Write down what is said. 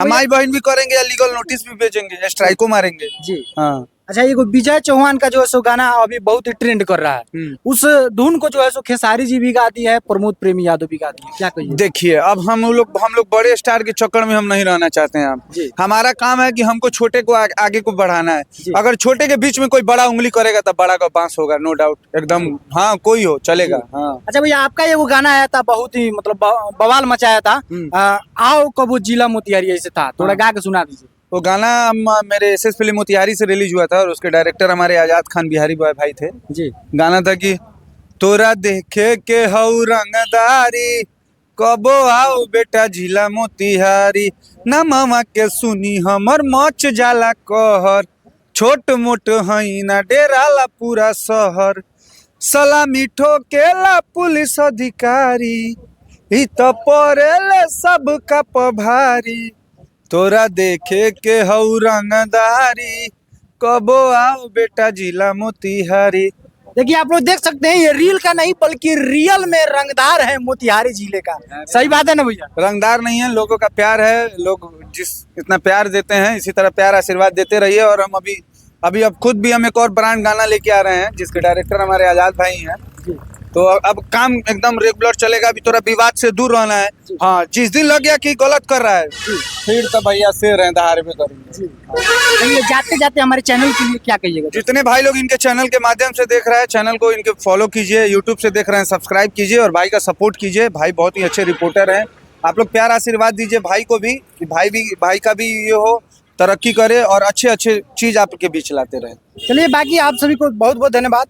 हमारी बहन भी करेंगे या लीगल नोटिस भी भेजेंगे, स्ट्राइको मारेंगे जी। हाँ। अच्छा, ये विजय चौहान का जो है सो गाना अभी बहुत ही ट्रेंड कर रहा है, उस धुन को जो है सो खेसारी जी भी गाती है, प्रमोद प्रेमी यादव भी गाती है, क्या कहिए? देखिए अब हम लोग बड़े स्टार के चक्कर में हम नहीं रहना चाहते हैं। जी। आप हमारा काम है कि हमको छोटे को आगे को बढ़ाना जी। है। अगर छोटे के बीच में कोई बड़ा उंगली करेगा तो बड़ा का बांस होगा, नो डाउट एकदम। हाँ कोई हो चलेगा। हाँ अच्छा भैया, आपका ये वो गाना आया था, बहुत ही मतलब बवाल मचाया था, आओ कबू जिला मोतिहारी, ऐसे था, थोड़ा गा के सुना दीजिए। वो गाना मेरे एसएस फिल्म मोतिहारी से रिलीज हुआ था और उसके डायरेक्टर हमारे आजाद खान बिहारी भाई थे। जी। गाना था कि तोरा देखे के हऊ रंगदारी, कबो आओ बेटा जिला मोतिहारी, ना मामा के सुनी हमर मच जाला कहर, छोट मोट हई ना डेराला पूरा शहर, सलामी ठोकेला पुलिस अधिकारी, ई तो पड़ेले सबका पभारी, तोरा देखे के हऊ रंगदारी, कबो आओ बेटा जिला मोतिहारी। देखिए, आप लोग देख सकते हैं, ये रील का नहीं बल्कि रियल में रंगदार है मोतिहारी जिले का। सही बात है ना भैया? रंगदार नहीं है, लोगों का प्यार है। लोग जिस इतना प्यार देते हैं इसी तरह प्यार आशीर्वाद देते रहिए। और हम अभी अब खुद भी हम एक और ब्रांड गाना लेके आ रहे हैं जिसके डायरेक्टर हमारे आजाद भाई हैं। तो अब काम एकदम रेगुलर चलेगा। अभी थोड़ा विवाद से दूर रहना है। हाँ, जिस दिन लग गया कि गलत कर रहा है फिर तो भैया शेर है, दहाड़ पे करेंगे। जाते जाते हमारे चैनल के लिए क्या कहिएगा? जितने भाई लोग इनके चैनल के माध्यम से देख रहे हैं, चैनल को इनके फॉलो कीजिए, यूट्यूब से देख रहे हैं सब्सक्राइब कीजिए और भाई का सपोर्ट कीजिए। भाई बहुत ही अच्छे रिपोर्टर हैं। आप लोग प्यार आशीर्वाद दीजिए भाई को भी, कि भाई का भी ये हो, तरक्की करे और अच्छे अच्छे चीज आपके बीच लाते रहे। चलिए, बाकी आप सभी को बहुत बहुत धन्यवाद।